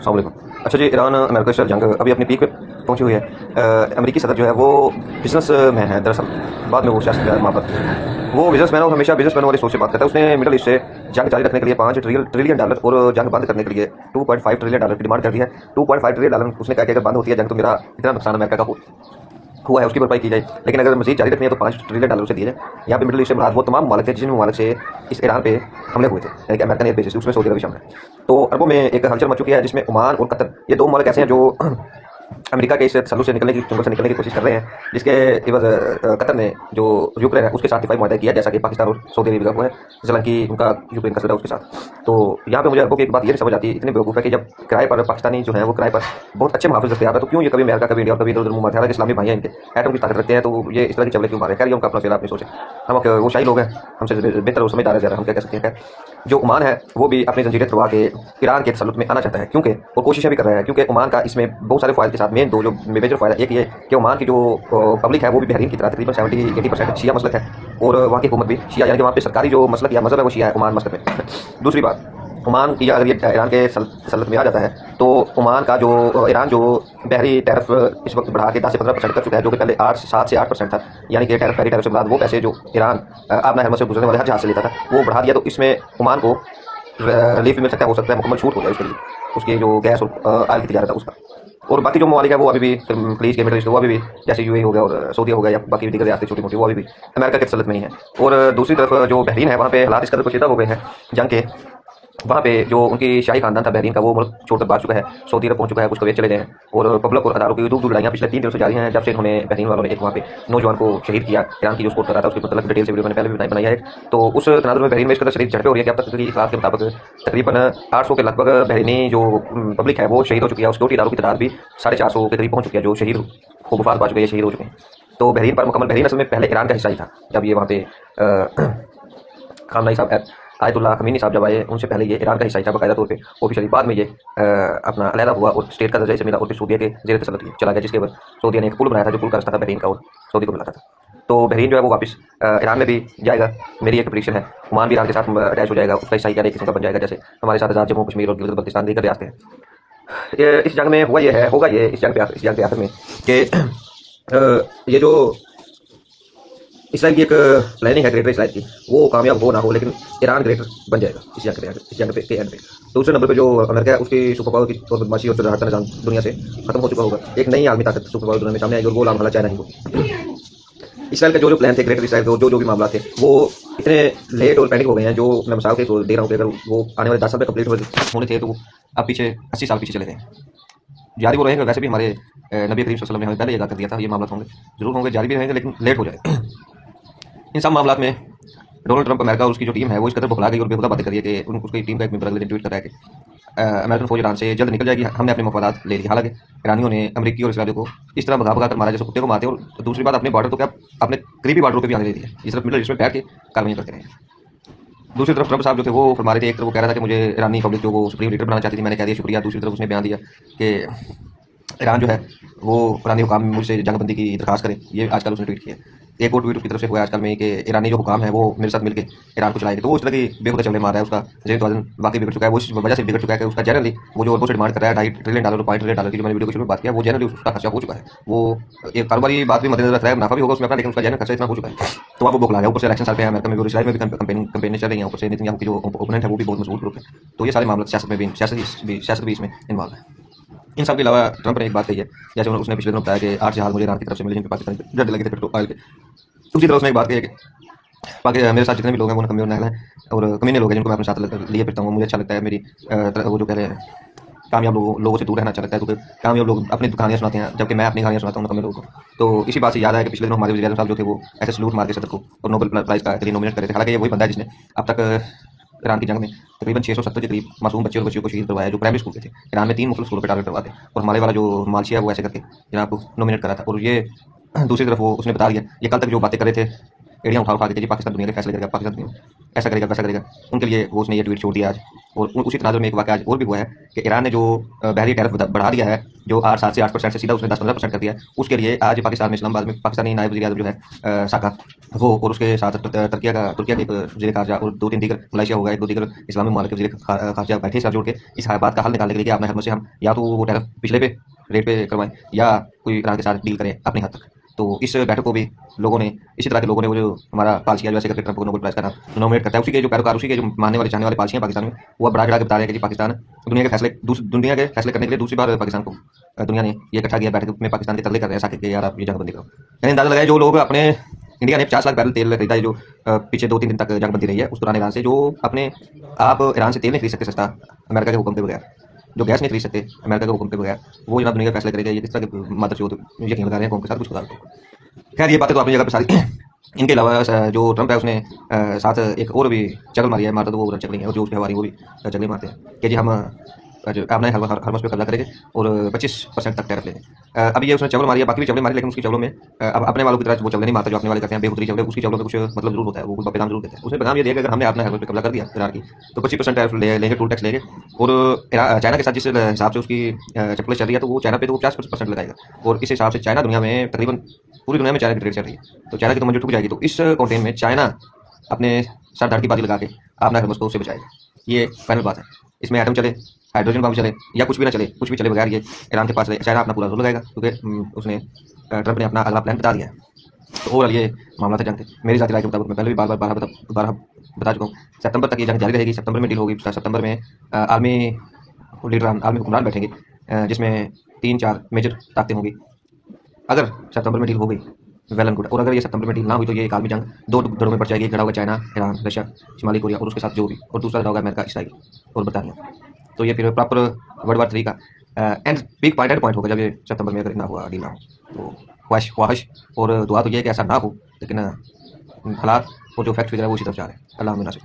अस्सलाम वालेकुम। अच्छा जी, ईरान अमेरिका से जंग अभी अपनी पीक पे पहुंची हुई है। अमेरिकी सदर जो है वो बिजनेस मैन है दरअसल, बाद में वो सियासत का मामला। वो बिजनेस मैन और हमेशा बिजनेस मैन वाली सोच से बात करता है। उसने मिडल ईस्ट से जंग जारी रखने के लिए 5 ट्रिलियन डॉलर और जंग बंद करने के लिए 2.5 ट्रिलियन डॉलर की डिमांड कर दी है। 2.5 ट्रिलियन डॉलर उसने कहा कि अगर बंद होती है जंग तो मेरा इतना नुकसान अमेरिका का हुआ है उसकी भरपाई की जाए, लेकिन अगर मजीद जारी रखनी है तो 5 ट्रिलियन डॉलर उसे दिए जाए। यहाँ पे मिडल ईस्ट से मुराद वो तमाम ममालिक थे जिन ममालिक से इस ईरान पे हमले हुए थे, यानी कि अमेरिकन एयर बेसिस, उसमें सऊदी अरब शामिल है। तो अरबों में एक हलचल मच चुकी है जिसमें ओमान और कतर, ये दो ममालिक ऐसे हैं जो अमेरिका के इस तसल्लुस से निकलने की जंगल से निकलने की कोशिश कर रहे हैं, जिसके एवज कतर ने जो यूक्रेन है उसके साथ दिफाई मुआहदा किया, जैसा कि पाकिस्तान और सऊदी अरब को है जलन उनका यूक्रेन का सदर उसके साथ। तो यहाँ पे मुझे अरबों की एक बात ये नहीं समझ आती, इतनी बेवकूफ़ है कि जब किराए पर पाकिस्तानी जो है वो किराए पर बहुत अच्छे मुहाफिज दस्तयाब है, तो क्यों ये कभी अमेरिका कभी इंडिया और कभी इधर उधर मुंह मारते हैं। इस्लामी भाई हैं, इनके एटम की ताकत रखते हैं, तो ये इस तरह की चवले क्यों मारे। खैर ये उनका अपना फेरा, अपनी सोच है। हम वो शाही लोग हैं, हमसे बेहतर समझदार है ज़्यादा, हम क्या कह सकते हैं। खैर जो ओमान है वो भी अपनी जंजीरें तुड़वा के ईरान के तसल्लुत में आना चाहता है, क्योंकि वो कोशिशें भी कर रहा है, क्योंकि ओमान का इसमें बहुत सारे फ़ायदे के साथ मेन दो जो मेजर फ़ायदा, एक ये कि ओमान की जो पब्लिक है वो भी बहरीन की तरह तकरीबन 70-80% शिया मसलक है, और वहाँ की हुकूमत भी शिया, यानी कि वहाँ पे सरकारी जो मसलक या मजहब है वो शिया है ओमान मसलक में। दूसरी बात, ओमान की अगर ये ईरान के सल्तनत में आ जाता है तो ओमान का जो ईरान जो बहरी टैरिफ इस वक्त बढ़ा के 10 से 15% कर चुका है, जो कि पहले 7 से 8% था, यानी कि बहरी टैरिफ से बाद वो पैसे जो ईरान आबना हरमत से गुजरने वाले हर जहाज से लेता था वो बढ़ा दिया। तो इसमें ओमान को रिलीफ मिल सकता है, हो सकता है मुकम्मल छूट हो जाए उसके लिए, उसकी जो गैस और आयल की तजारत है उसका। और बाकी जो ममालिक है वो अभी भी खलीज के, मिडल ईस्ट, वो अभी भी जैसे यूएई हो गया और सऊदी हो गया या बाकी दीगर रियासतें छोटी मोटी, वो अभी भी अमेरिका के तसल्लुत में ही है। और दूसरी तरफ जो बहरीन है वहाँ पे हालात इस कदर पोशीदा हो गए हैं जंग के, वहाँ पे जो उनकी शाही खानदान था बहरीन का वो मुल्क छोड़कर भाग चुका है, सऊदी अरब पहुंच चुका है, कुछ कवैत चले गए हैं, और पब्लिक और अदारों की दूर दूर लड़ाइयाँ पिछले 3 दिनों से जारी हैं, जब से उन्होंने बहरीन वालों ने एक वहाँ पे नौजवान को शहीद किया। ईरान की जो सपोर्ट कर रहा था उसकी मतलब डिटेल से वीडियो मैंने पहले भी बनाई है। तो उस तनाजुर में बहरीन में इस कदर शरीर झड़पें हो रही है कि अब तक की इतलात के मुताबिक तकरीबन 800 के लगभग बहरीनी जो पब्लिक है वो शहीद हो चुकी है। सिक्योरिटी इदारों की तादाद भी 450 के करीब पहुंच चुकी है जो शहीद को वफात पा चुके हैं, शहीद हो चुके हैं। तो बहरीन पर मुकम्मल, बहरीन असल में पहले ईरान का हिस्सा ही था। जब ये वहाँ पे खामनाई साहब, आयतुल्लाह खमीनी साहब जब आए, उनसे पहले ये ईरान का हिस्सा ही था बाकायदा तौर पे ऑफिशियली। बाद में ये अपना अलहदा हुआ और स्टेट का दर्जा इसे मिला और फिर सऊदीया के ज़ेर तसल्लुत चला गया, जिसके बाद सऊदीया ने एक पुल बनाया था जो पुल का रास्ता था बहरीन का और सऊदी को मिलाता था। तो बहरीन जो है वो वापस ईरान में भी जाएगा, मेरी एक प्रेडिक्शन है। ओमान भी ईरान के साथ अटैच हो जाएगा, उसका हिस्सा ही क्या एक किस्म का बन जाएगा, जैसे हमारे साथ आज़ाद जम्मू कश्मीर और गिलगित बल्तिस्तान दीगर रियासतें हैं। इस जंग में हुआ ये है, होगा ये इस जंग के आखिर में कि ये जो इसराइल की एक प्लानिंग है ग्रेटर इसराइल की, वो कामयाब हो ना हो, लेकिन ईरान ग्रेटर बन जाएगा इस जंग के एंड पे। दूसरे नंबर पे जो अमेरिका है उसकी सुपर पावर की और बदमाशी और शरारत का निजाम दुनिया से खत्म हो चुका होगा। एक नई आलमी ताकत सुपर पावर दुनिया में सामने आएगी और वो लामहला चाइना ही होगी। इसराइल का जो प्लान थे ग्रेटर इसराइल, जो भी मामला थे वो इतने लेट और पेंडिंग हो गए हैं, जो मैं मिसाल के दे रहा हूँ कि अगर वो आने वाले 10 साल में कंप्लीट होने थे तो वो अब पीछे 80 साल पीछे चले गए। जारी वो रहेंगे, वैसे भी हमारे नबी करीम सल्लल्लाहु अलैहि वसल्लम ने हमें पहले ये कर दिया था, ये मामला होंगे, जरूर होंगे, जारी भी रहेंगे, लेकिन लेट हो जाए। इन सब मामलों में डोनाल्ड ट्रंप, अमेरिका और उसकी जो टीम है वो इस कदर बौखला गई और बेहुदा बातें करी है कि उसकी टीम का एक मेंबर अगले दिन ट्वीट कर रहा है कि अमेरिकन फौज ईरान से जल्द निकल जाएगी, हमने अपने मफादात ले लिए। हालांकि ईरानियों ने अमेरिकी और इसराइलियों को इस तरह भगा भगा कर मारा जैसे कुत्ते को मारते हैं, और दूसरी बात अपने बॉर्डर तो क्या अपने करीबी बॉर्डर पर भी आने दे दिया, इस तरफ मिडल ईस्ट में बैठ के कार्रवाई करते रहे। दूसरी तरफ ट्रंप साहब जो थे वो फरमा रहे थे, एक तरफ वो कह रहा था कि मुझे ईरानी पब्लिक जो वो सुप्रीम लीडर बनाना चाहती थी, मैंने कह दिया शुक्रिया। दूसरी तरफ उसने बयान दिया कि ईरान जो है वो ईरानी हुकाम मुझसे जंगबंदी की दरखास्त करें, ये आजकल उसने ट्वीट किया। एक और ट्वीट उसकी तरफ से हुआ आजकल में कि ईरानी जो हुकाम है वो मेरे साथ मिलकर ईरान को चलाएंगे। तो वो उस तरह की बेखुदा चलने मार रहा है, उसका ज़हनी तवाज़ुन वाकई बिगड़ चुका है। वो इस वजह से बिगड़ चुका है कि उसका जनरली वो जो ऑलमोस्ट डिमांड कर रहा है 2.5 ट्रिलियन डॉलर, 5 ट्रिलियन डॉलर की, जो मैंने वीडियो को शुरू में बात किया, वो जनरली उसका खर्चा हो चुका है। वो एक कारोबारी बात भी मद्देनजर रख रहा है, मुनाफा भी होगा उसमें अपना, लेकिन उसका जनरल खर्चा इतना हो चुका है। तो अब वो बौखला गया। ऊपर से इलेक्शन साल पे अमेरिका में भी और इसराइल में भी कंपेनियां चल रही हैं, ऊपर से नेतन्याहू की जो ओपोनेंट है वो भी बहुत मजबूत ग्रुप है। तो ये सारे मामले सियासत भी इसमें इन्वॉल्व है। इन सब के अलावा ट्रंप ने एक बात कही है, जैसे उसने पिछले दिनों बताया कि 8 जहाज मुझे ईरान की तरफ से मिले जिनके पाकिस्तान जट लगे थे पेट्रोल ऑयल के। उसी तरह उसने एक बात कही है कि मेरे साथ जितने भी लोग हैं वो कमी और नहल हैं और कमीने लोग हैं जिनको मैं अपने साथ लिए फिरता हूँ। मुझे अच्छा लगता है, मेरी वो जो कह रहे हैं कामयाब लोगों से दूर रहना अच्छा लगता है, क्योंकि कामयाब लोग अपनी कहानियाँ सुनाते हैं, जबकि मैं अपनी कहानियाँ सुनाता हूँ कमी लोगों को। तो इसी बात से याद आया कि पिछले दिनों हमारे वज़ीर-ए-आज़म साहब जो थे वो ऐसे सलूट मार के सदर को और नोबेल प्राइज़ का लिए नॉमिनेट करे थे। हालांकि ये वही बंदा है जिसने अब तक ईरान की जंग में तकरीबन 670 के करीब मासूम बच्चे और बच्चियों को शहीद करवाया, जो प्राइमरी स्कूल के थे। ईरान में 3 मुख्तलिफ स्कूलों पर टारगेट करवाते, और हमारे वाला जो मालशिया है वो ऐसे करके जनाब को नॉमिनेट करा था। और ये दूसरी तरफ वो उसने बता दिया, ये कल तक जो बातें कर रहे थे एड़ियाँ उठा उठा के जी पाकिस्तान दुनिया के फैसले करेगा, पाकिस्तान दुनिया ऐसा करेगा वैसा करेगा, उनके लिए वो उसने ये ट्वीट छोड़ दिया आज और उसी तनाजुर में एक वाक़या आज और भी हुआ है कि ईरान ने जो बहरी टैरिफ बढ़ा दिया है, जो 7 से 8% से सीधा उसने 10-15% कर दिया है, उसके लिए आज पाकिस्तान में इस्लामाबाद में पाकिस्तानी नायब वज़ीर आज़म जो है साका, वो और उसके साथ तुर्किया के एक वज़ीर ख़ारजा और 2-3 दीगर, मलेशिया होगा, 1-2 दीगर इस्लामी ममालिक के वज़ीर ख़ारजा बैठे साथ जुड़ के इस बात का हल निकालने के लिए कि अपने हद से हम या तो वो टैरिफ पिछले पे रेट पे करवाएं या कोई ईरान के साथ डील करें अपनी हद तक। तो इस बैठक को भी लोगों ने, इसी तरह के लोगों ने, वो जो हमारा पालसिया जो ऐसे करके ट्रंप को नोबेल प्राइज़ का नाम नॉमिनेट करता है, उसी के जो पैरोकार, उसी के जो मानने वाले चाहने वाले पालसी हैं पाकिस्तान में, वो अब बढ़ा चढ़ा के बता रहे हैं कि जी पाकिस्तान दुनिया के फैसले करने के लिए दूसरी बार पाकिस्तान को दुनिया ने ये इकट्ठा किया, बैठक में पाकिस्तान के तरले कर रहे हैं साकिब के, यार आप ये जंगबंदी करो। यानी अंदाजा लगाया जो लोग अपने इंडिया ने 50 लाख बैरल तेल खरीदा है, जो पीछे 2-3 दिन तक जंगबंदी रही है उस दौरान ईरान से, जो अपने आप ईरान से तेल नहीं खरीद सकते सस्ता अमेरिका के हुक्म के बगैर, जो गैस नहीं खरीद सकते अमेरिका के हुक्म के बगैर, वो जनाब दुनिया के फैसले करेगा। ये किस तरह के मादरचोद यकीन लगा रहे हैं कौम के साथ, कुछ बता दो। खैर ये बातें तो अपनी जगह पर सारी इनके अलावा जो ट्रंप है उसने साथ एक और भी चगल मारी है, मारता तो वो चगली है, और जो उसके हवारी वो भी चगली मारते हैं कि जी हम अपने हरमस पे कब्जा करेंगे और 25% तक टैरिफ लेंगे। अभी ये उसने चवल मारी है, बाकी भी चवलें मारी, लेकिन उसकी चवलों में अब अपने वालों की तरह वो चवलें नहीं मारता जो अपने वाले करते हैं बेहुदरी चवलें। उसकी चवलों में कुछ मतलब जरूर होता है, वो कुछ पैगाम जरूर देता है। उसने पैगाम ये दिया कि अगर हमने अपने हरमस पे कब्जा कर दिया ईरान की तो 25% टैरिफ लेंगे, टोल टैक्स लेंगे। और चाइना के साथ जिस हिसाब से उसकी चप्पलें चल रही है, तो वो चाइना पे तो 50% लगाएगा, और इस हिसाब से चाइना दुनिया में तकरीबन पूरी दुनिया में चाइना की ट्रेड चल रही है, तो चाइना की तो मंजूर टूट जाएगी। तो इस कॉन्टेन में चाइना अपने सर धड़ की बाजी लगा के अपना हरमस को उससे बचाएगा। ये फाइनल बात है। इसमें एटम चले, हाइड्रोजन बम चले या कुछ भी ना चले, कुछ भी चले बगैर ये ईरान के पास चाइना अपना पूरा जोर लगाएगा, क्योंकि उसने ट्रंप ने अपना अगला प्लान बता दिया है। तो ओवरऑल ये मामला था जंग के। मेरी ज़ाती राय के मुताबिक मैं पहले भी बार बता चुका हूँ, सितंबर तक ये जंग जारी रहेगी। सितंबर में डील होगी, सितंबर में आर्मी हुक्मरान बैठेंगे, जिसमें 3-4 मेजर ताकतें होंगी। अगर सितंबर में डील हो गई वेल एंड गुड, और अगर ये सितंबर में डील ना हुई तो ये एक आलमी जंग 2 धड़ों में पड़ जाएगी। एक धड़ा होगा चाइना, ईरान, रशिया, शिमाली कोरिया और उसके साथ जो भी, और दूसरा धड़ा होगा अमेरिका, इसराइल और बरतानिया। तो ये फिर प्रॉपर वर्ल्ड वार 3 का एंड बिग पॉइंट होगा जब ये सितंबर में अगर ना हुआ, डील ना हो। तो ख्वाहिश और दुआ तो ये है कि ऐसा ना हो, लेकिन हालात और जो फैक्ट फिगर है वो इसी तरफ जा रहे हैं। अल्लाह हमें नासिर।